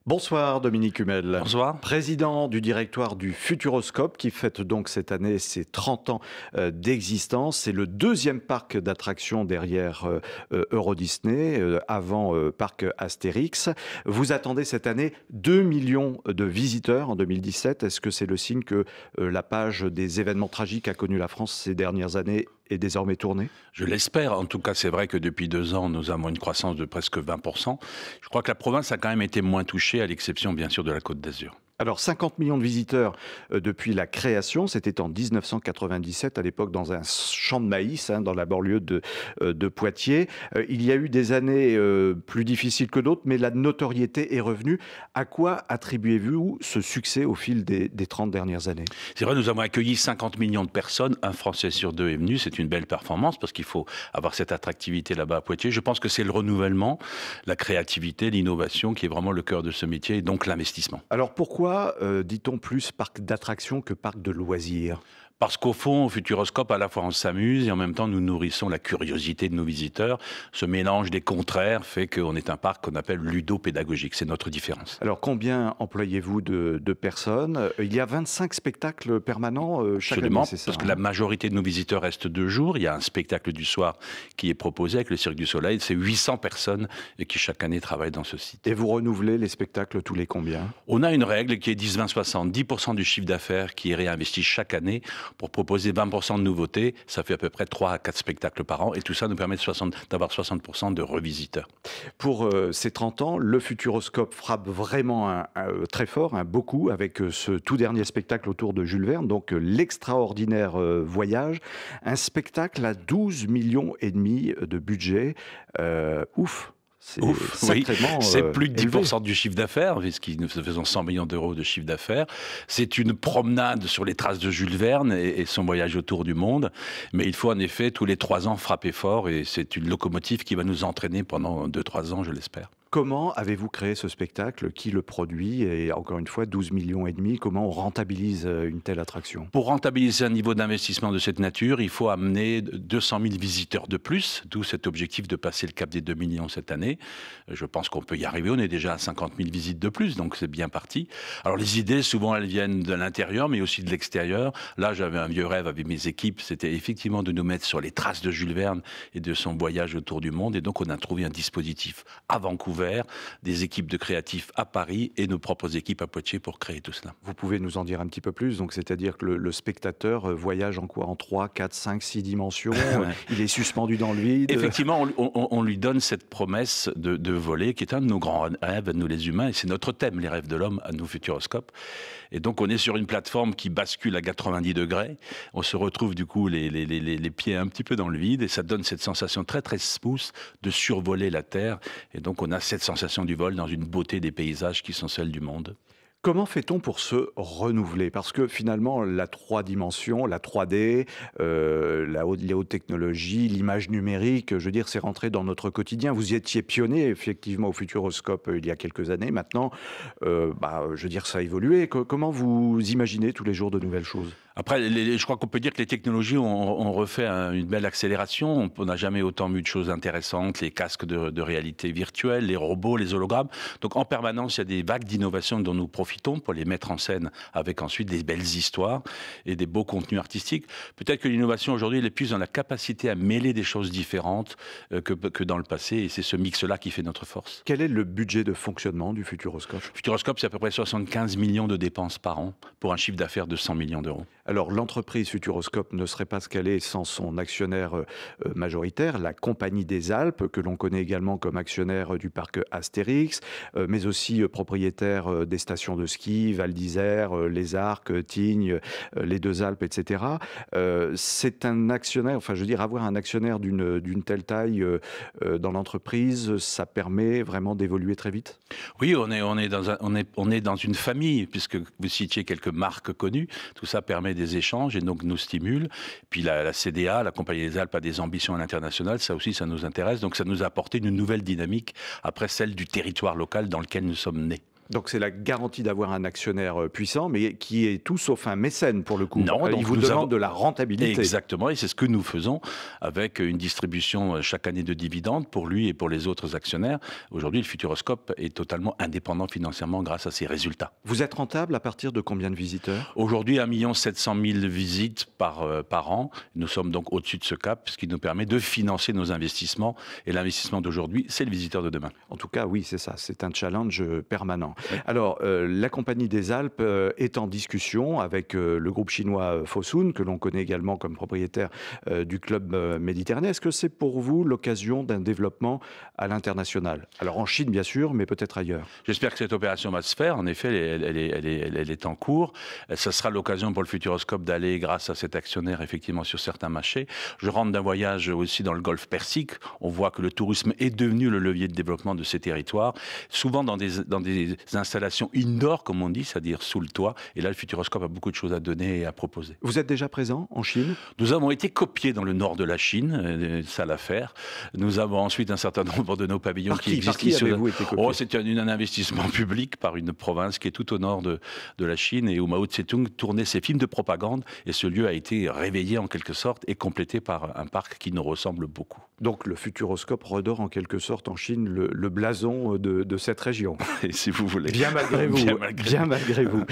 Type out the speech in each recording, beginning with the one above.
Bonsoir Dominique Hummel. Bonsoir. Président du directoire du Futuroscope qui fête donc cette année ses 30 ans d'existence. C'est le deuxième parc d'attractions derrière Euro Disney, avant parc Astérix. Vous attendez cette année 2 millions de visiteurs en 2017. Est-ce que c'est le signe que la page des événements tragiques a connu la France ces dernières années est désormais tournée? Je l'espère. En tout cas, c'est vrai que depuis 2 ans, nous avons une croissance de presque 20%. Je crois que la province a quand même été moins touchée, à l'exception bien sûr de la Côte d'Azur. Alors 50 millions de visiteurs depuis la création, c'était en 1997, à l'époque dans un champ de maïs, dans la banlieue de Poitiers. Il y a eu des années plus difficiles que d'autres, mais la notoriété est revenue. À quoi attribuez-vous ce succès au fil des 30 dernières années? C'est vrai, nous avons accueilli 50 millions de personnes, un Français sur 2 est venu, c'est une belle performance parce qu'il faut avoir cette attractivité là-bas à Poitiers. Je pense que c'est le renouvellement, la créativité, l'innovation qui est vraiment le cœur de ce métier et donc l'investissement. Alors pourquoi dit-on plus parc d'attractions que parc de loisirs? Parce qu'au fond, au Futuroscope, à la fois on s'amuse et en même temps nous nourrissons la curiosité de nos visiteurs. Ce mélange des contraires fait qu'on est un parc qu'on appelle ludopédagogique. C'est notre différence. Alors combien employez-vous de personnes? Il y a 25 spectacles permanents chaque Absolument, année, c'est ça, parce que la majorité de nos visiteurs restent 2 jours. Il y a un spectacle du soir qui est proposé avec le Cirque du Soleil. C'est 800 personnes qui chaque année travaillent dans ce site. Et vous renouvelez les spectacles tous les combien? On a une règle qui est 10-20-60. 10% du chiffre d'affaires qui est réinvesti chaque année pour proposer 20% de nouveautés. Ça fait à peu près 3 à 4 spectacles par an. Et tout ça nous permet d'avoir 60% de revisiteurs. Pour ces 30 ans, le Futuroscope frappe vraiment très fort, beaucoup, avec ce tout dernier spectacle autour de Jules Verne, donc l'extraordinaire voyage. Un spectacle à 12 millions et demi de budget. Ouf! C'est sacrément oui, c'est plus de 10% élevé. du chiffre d'affaires, puisque nous faisons 100 millions d'euros de chiffre d'affaires. C'est une promenade sur les traces de Jules Verne et son voyage autour du monde. Mais il faut en effet tous les 3 ans frapper fort et c'est une locomotive qui va nous entraîner pendant 2-3 ans, je l'espère. Comment avez-vous créé ce spectacle? Qui le produit? Et encore une fois, 12 millions et demi, comment on rentabilise une telle attraction? Pour rentabiliser un niveau d'investissement de cette nature, il faut amener 200 000 visiteurs de plus, d'où cet objectif de passer le cap des 2 millions cette année. Je pense qu'on peut y arriver, on est déjà à 50 000 visites de plus, donc c'est bien parti. Alors les idées, souvent elles viennent de l'intérieur, mais aussi de l'extérieur. Là, j'avais un vieux rêve avec mes équipes, c'était effectivement de nous mettre sur les traces de Jules Verne et de son voyage autour du monde. Et donc on a trouvé un dispositif à Vancouver, des équipes de créatifs à Paris et nos propres équipes à Poitiers pour créer tout cela. Vous pouvez nous en dire un petit peu plus? Donc, c'est-à-dire que le spectateur voyage en quoi? En 3, 4, 5, 6 dimensions? Il est suspendu dans le vide? Effectivement, on lui donne cette promesse de voler, qui est un de nos grands rêves, nous les humains, et c'est notre thème, les rêves de l'homme, à nous Futuroscope. Et donc, on est sur une plateforme qui bascule à 90 degrés. On se retrouve du coup les pieds un petit peu dans le vide, et ça donne cette sensation très très smooth de survoler la Terre. Et donc, on a cette sensation du vol dans une beauté des paysages qui sont celles du monde. Comment fait-on pour se renouveler? Parce que finalement, la 3 dimensions, la 3D, les hautes technologies, l'image numérique, je veux dire, c'est rentré dans notre quotidien. Vous y étiez pionnier, effectivement, au Futuroscope il y a quelques années. Maintenant, je veux dire, ça a évolué. Comment vous imaginez tous les jours de nouvelles choses? Après, je crois qu'on peut dire que les technologies ont refait une belle accélération. On n'a jamais autant vu de choses intéressantes, les casques de réalité virtuelle, les robots, les hologrammes. Donc en permanence, il y a des vagues d'innovation dont nous profitons pour les mettre en scène avec ensuite des belles histoires et des beaux contenus artistiques. Peut-être que l'innovation aujourd'hui, elle est plus dans la capacité à mêler des choses différentes que dans le passé. Et c'est ce mix-là qui fait notre force. Quel est le budget de fonctionnement du Futuroscope? Futuroscope, c'est à peu près 75 millions de dépenses par an pour un chiffre d'affaires de 100 millions d'euros. Alors, l'entreprise Futuroscope ne serait pas ce qu'elle est sans son actionnaire majoritaire, la Compagnie des Alpes, que l'on connaît également comme actionnaire du parc Astérix, mais aussi propriétaire des stations de ski, Val d'Isère, Les Arcs, Tignes, les Deux Alpes, etc. C'est un actionnaire, enfin, je veux dire, avoir un actionnaire d'une telle taille dans l'entreprise, ça permet vraiment d'évoluer très vite? Oui, on est dans une famille, puisque vous citiez quelques marques connues. Tout ça permet des échanges et donc nous stimule. Puis la CDA, la Compagnie des Alpes, a des ambitions à l'international. Ça aussi, ça nous intéresse. Donc ça nous a apporté une nouvelle dynamique après celle du territoire local dans lequel nous sommes nés. Donc c'est la garantie d'avoir un actionnaire puissant, mais qui est tout sauf un mécène pour le coup. Non, donc il vous demande de la rentabilité. Exactement, et c'est ce que nous faisons avec une distribution chaque année de dividendes pour lui et pour les autres actionnaires. Aujourd'hui, le Futuroscope est totalement indépendant financièrement grâce à ses résultats. Vous êtes rentable à partir de combien de visiteurs? Aujourd'hui, 1 700 000 visites par an. Nous sommes donc au-dessus de ce cap, ce qui nous permet de financer nos investissements. Et l'investissement d'aujourd'hui, c'est le visiteur de demain. En tout cas, oui, c'est ça. C'est un challenge permanent. Oui. Alors, la Compagnie des Alpes est en discussion avec le groupe chinois Fosun, que l'on connaît également comme propriétaire du club méditerranéen. Est-ce que c'est pour vous l'occasion d'un développement à l'international? Alors, en Chine, bien sûr, mais peut-être ailleurs. J'espère que cette opération va se faire. En effet, elle est en cours. Ça sera l'occasion pour le Futuroscope d'aller, grâce à cet actionnaire, effectivement, sur certains marchés. Je rentre d'un voyage aussi dans le Golfe Persique. On voit que le tourisme est devenu le levier de développement de ces territoires, souvent dans des installations indoor, comme on dit, c'est-à-dire sous le toit. Et là, le Futuroscope a beaucoup de choses à donner et à proposer. Vous êtes déjà présent en Chine? Nous avons été copiés dans le nord de la Chine, ça l'affaire. Nous avons ensuite un certain nombre de nos pavillons qui existent. Par qui avez-vous été copié? C'est un investissement public par une province qui est tout au nord de la Chine et où Mao Tse-tung tournait ses films de propagande. Et ce lieu a été réveillé en quelque sorte et complété par un parc qui nous ressemble beaucoup. Donc le Futuroscope redore en quelque sorte en Chine le blason de cette région. Et si vous voulez. Bien malgré vous. Bien malgré vous.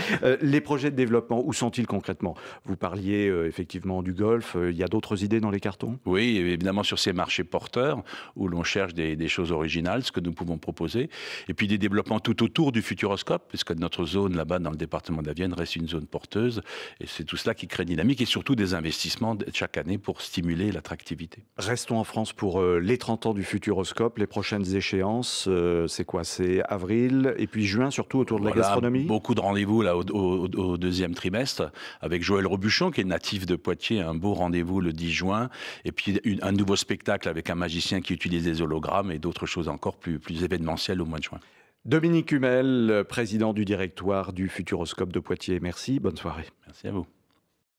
Les projets de développement, où sont-ils concrètement? Vous parliez effectivement du Golfe. Il y a d'autres idées dans les cartons? Oui, évidemment sur ces marchés porteurs où l'on cherche des choses originales, ce que nous pouvons proposer. Et puis des développements tout autour du Futuroscope, puisque notre zone là-bas dans le département de la Vienne reste une zone porteuse. Et c'est tout cela qui crée dynamique et surtout des investissements chaque année pour stimuler l'attractivité. Restons en France pour les 30 ans du Futuroscope. Les prochaines échéances, c'est quoi? C'est avril et puis juin, surtout autour de la gastronomie? Beaucoup de rendez-vous là, au deuxième trimestre, avec Joël Robuchon, qui est natif de Poitiers, un beau rendez-vous le 10 juin, et puis un nouveau spectacle avec un magicien qui utilise des hologrammes et d'autres choses encore plus événementielles au mois de juin. Dominique Hummel, président du directoire du Futuroscope de Poitiers. Merci, bonne soirée. Merci à vous.